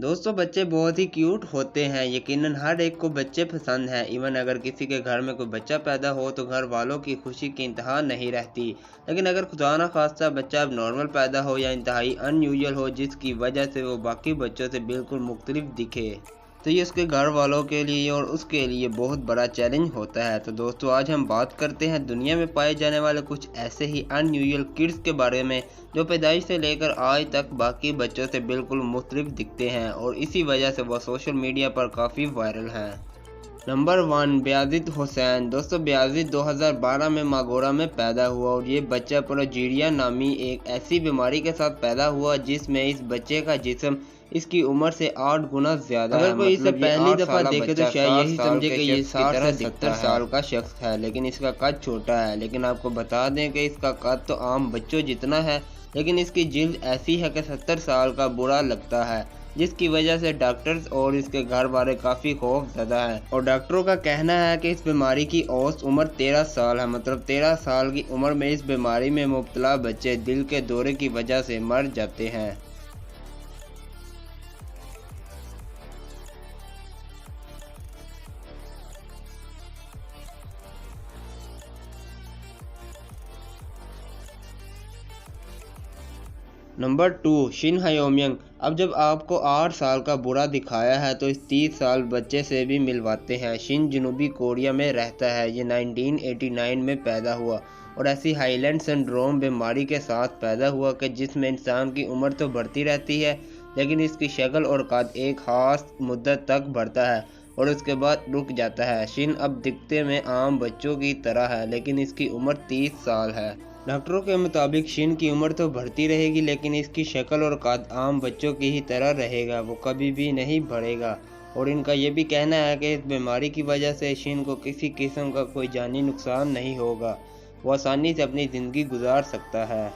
दोस्तों बच्चे बहुत ही क्यूट होते हैं। यकीनन हर एक को बच्चे पसंद हैं। इवन अगर किसी के घर में कोई बच्चा पैदा हो तो घर वालों की खुशी की इंतहा नहीं रहती। लेकिन अगर खुदा ना खास्ता बच्चा अब नॉर्मल पैदा हो या इंतहाई अनयूजुअल हो, जिसकी वजह से वो बाकी बच्चों से बिल्कुल मुख्तलिफ दिखे, तो ये उसके घर वालों के लिए और उसके लिए बहुत बड़ा चैलेंज होता है। तो दोस्तों आज हम बात करते हैं दुनिया में पाए जाने वाले कुछ ऐसे ही अनयूजुअल किड्स के बारे में, जो पैदाइश से लेकर आज तक बाकी बच्चों से बिल्कुल मुख्तलिफ दिखते हैं और इसी वजह से वह सोशल मीडिया पर काफ़ी वायरल हैं। नंबर 1, बेयाजिद हुसैन। दोस्तों बेयाजिद 2012 में मागोरा में पैदा हुआ और ये बच्चा प्रोजेरिया नामी एक ऐसी बीमारी के साथ पैदा हुआ जिसमें इस बच्चे का जिस्म इसकी उम्र से 8 गुना ज्यादा है। अगर कोई इसे पहली दफा देखे तो शायद यही समझे कि ये 60 से 70 साल का शख्स है, लेकिन इसका कद छोटा है। लेकिन आपको बता दें कि इसका कद तो आम बच्चों जितना है, लेकिन इसकी जिल्द ऐसी है कि 70 साल का बुरा लगता है, जिसकी वजह से डॉक्टर्स और इसके घर वाले काफ़ी खौफजदा हैं। और डॉक्टरों का कहना है कि इस बीमारी की औसत उम्र 13 साल है। मतलब 13 साल की उम्र में इस बीमारी में मुब्तला बच्चे दिल के दौरे की वजह से मर जाते हैं। Number 2, Shin Hyoming. अब जब आपको 8 साल का बुरा दिखाया है तो इस 30 साल बच्चे से भी मिलवाते हैं। शिन जनूबी कोरिया में रहता है। ये 1989 में पैदा हुआ और ऐसी हाईलैंड सिंड्रोम बीमारी के साथ पैदा हुआ कि जिसमें इंसान की उम्र तो बढ़ती रहती है, लेकिन इसकी शक्ल और कद एक खास मुद्दत तक बढ़ता है और उसके बाद रुक जाता है। शिन अब दिखते में आम बच्चों की तरह है, लेकिन इसकी उम्र 30 साल है। डॉक्टरों के मुताबिक शिन की उम्र तो बढ़ती रहेगी, लेकिन इसकी शक्ल और कद आम बच्चों की ही तरह रहेगा, वो कभी भी नहीं बढ़ेगा। और इनका ये भी कहना है कि इस बीमारी की वजह से शिन को किसी किस्म का कोई जानी नुकसान नहीं होगा, वो आसानी से अपनी ज़िंदगी गुजार सकता है।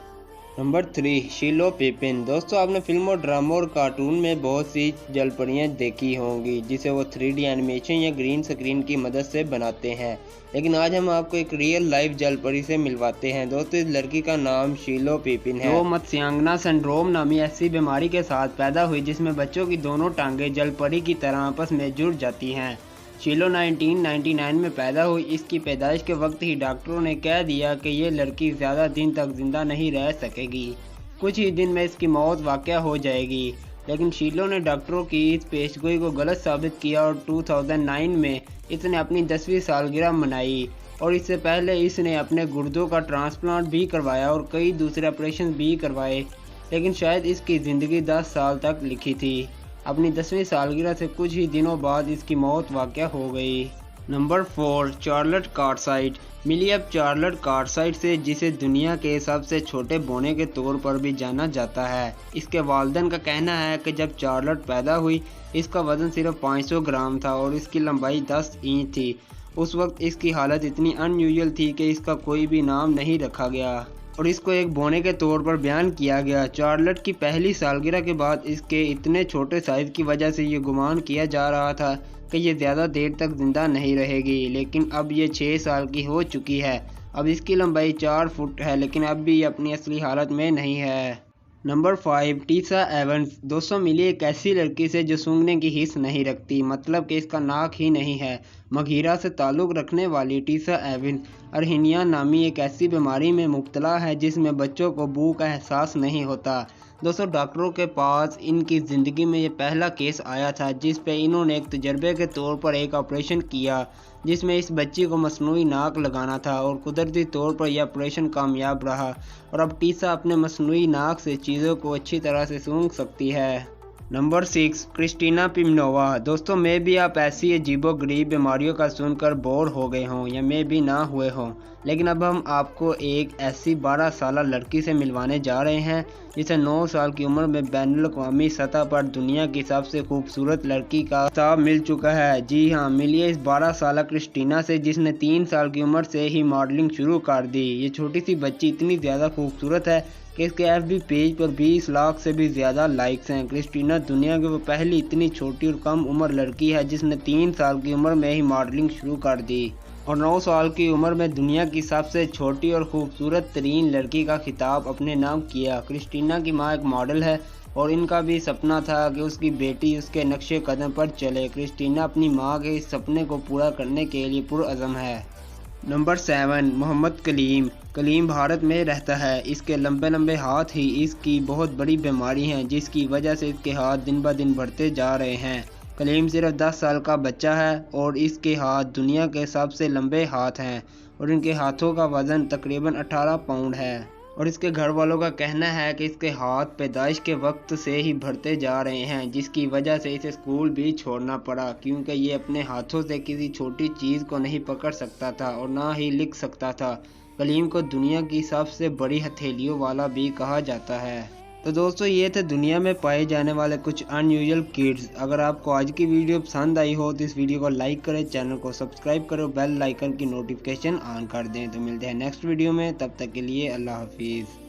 नंबर 3, शिलो पिपिन। दोस्तों आपने फिल्मों, ड्रामों और कार्टून में बहुत सी जलपरियाँ देखी होंगी जिसे वो 3D एनिमेशन या ग्रीन स्क्रीन की मदद से बनाते हैं, लेकिन आज हम आपको एक रियल लाइफ जलपरी से मिलवाते हैं। दोस्तों इस लड़की का नाम शिलो पिपिन है। वो मत्स्यांगना सिंड्रोम नामी ऐसी बीमारी के साथ पैदा हुई जिसमें बच्चों की दोनों टांगें जलपरी की तरह आपस में जुड़ जाती हैं। शिलो 1999 में पैदा हुई। इसकी पैदाइश के वक्त ही डॉक्टरों ने कह दिया कि ये लड़की ज़्यादा दिन तक जिंदा नहीं रह सकेगी, कुछ ही दिन में इसकी मौत वाक़या हो जाएगी। लेकिन शिलो ने डॉक्टरों की इस पेशगोई को गलत साबित किया और 2009 में इसने अपनी 10वीं सालगिरह मनाई और इससे पहले इसने अपने गुर्दों का ट्रांसप्लांट भी करवाया और कई दूसरे ऑपरेशन भी करवाए, लेकिन शायद इसकी ज़िंदगी 10 साल तक लिखी थी। अपनी 10वीं सालगिरह से कुछ ही दिनों बाद इसकी मौत वाक़या हो गई। नंबर 4, चार्लट कार्टसाइट। मिली अब चार्लट कार्टसाइट से, जिसे दुनिया के सबसे छोटे बौने के तौर पर भी जाना जाता है। इसके वालिदैन का कहना है कि जब चार्लट पैदा हुई इसका वज़न सिर्फ 500 ग्राम था और इसकी लंबाई 10 इंच थी। उस वक्त इसकी हालत इतनी अनयूजुअल थी कि इसका कोई भी नाम नहीं रखा गया और इसको एक बौने के तौर पर बयान किया गया। चार्लट की पहली सालगिरह के बाद इसके इतने छोटे साइज़ की वजह से ये गुमान किया जा रहा था कि ये ज़्यादा देर तक ज़िंदा नहीं रहेगी, लेकिन अब ये 6 साल की हो चुकी है। अब इसकी लंबाई 4 फुट है, लेकिन अब भी ये अपनी असली हालत में नहीं है। Number 5, Tessa Evans. दोस्तों मिली एक ऐसी लड़की से जो सूंघने की हिस्स नहीं रखती, मतलब कि इसका नाक ही नहीं है। मघीरा से ताल्लुक़ रखने वाली टीसा एवंस अर्हिनिया नामी एक ऐसी बीमारी में मुब्तला है जिसमें बच्चों को बू का एहसास नहीं होता। दोस्तों डॉक्टरों के पास इनकी ज़िंदगी में ये पहला केस आया था जिस पे इन्होंने एक तजर्बे के तौर पर एक ऑपरेशन किया, जिसमें इस बच्ची को मसनूई नाक लगाना था और कुदरती तौर पर यह ऑपरेशन कामयाब रहा और अब टीसा अपने मसनूई नाक से चीज़ों को अच्छी तरह से सूंघ सकती है। Number 6, Kristina Pimenova. दोस्तों में भी आप ऐसी अजीबोगरीब बीमारियों का सुनकर बोर हो गए हों या में भी ना हुए हों, लेकिन अब हम आपको एक ऐसी 12 साला लड़की से मिलवाने जा रहे हैं जिसे 9 साल की उम्र में बैनुल-अक़वामी सतह पर दुनिया की सबसे खूबसूरत लड़की का खिताब मिल चुका है। जी हाँ, मिलिए इस 12 साला क्रिस्टीना से जिसने 3 साल की उम्र से ही मॉडलिंग शुरू कर दी। ये छोटी सी बच्ची इतनी ज़्यादा खूबसूरत है कि इसके FB पेज पर 20 लाख से भी ज़्यादा लाइक्स हैं। क्रिस्टीना दुनिया की वो पहली इतनी छोटी और कम उम्र लड़की है जिसने 3 साल की उम्र में ही मॉडलिंग शुरू कर दी और 9 साल की उम्र में दुनिया की सबसे छोटी और खूबसूरत तरीन लड़की का खिताब अपने नाम किया। क्रिस्टीना की माँ एक मॉडल है और इनका भी सपना था कि उसकी बेटी उसके नक्शे कदम पर चले। क्रिस्टीना अपनी माँ के इस सपने को पूरा करने के लिए पुरअज़्म है। नंबर 7, मोहम्मद कलीम। कलीम भारत में रहता है। इसके लंबे लंबे हाथ ही इसकी बहुत बड़ी बीमारी है, जिसकी वजह से इसके हाथ दिन ब दिन बढ़ते जा रहे हैं। कलीम सिर्फ 10 साल का बच्चा है और इसके हाथ दुनिया के सबसे लंबे हाथ हैं और इनके हाथों का वज़न तकरीबन 18 पाउंड है। और इसके घर वालों का कहना है कि इसके हाथ पैदाइश के वक्त से ही बढ़ते जा रहे हैं, जिसकी वजह से इसे स्कूल भी छोड़ना पड़ा, क्योंकि ये अपने हाथों से किसी छोटी चीज़ को नहीं पकड़ सकता था और ना ही लिख सकता था। कलीम को दुनिया की सबसे बड़ी हथेलियों वाला भी कहा जाता है। तो दोस्तों, ये थे दुनिया में पाए जाने वाले कुछ अनयूजुअल किड्स। अगर आपको आज की वीडियो पसंद आई हो तो इस वीडियो को लाइक करें, चैनल को सब्सक्राइब करो, बेल आइकन की नोटिफिकेशन ऑन कर दें। तो मिलते हैं नेक्स्ट वीडियो में, तब तक के लिए अल्लाह हाफिज़।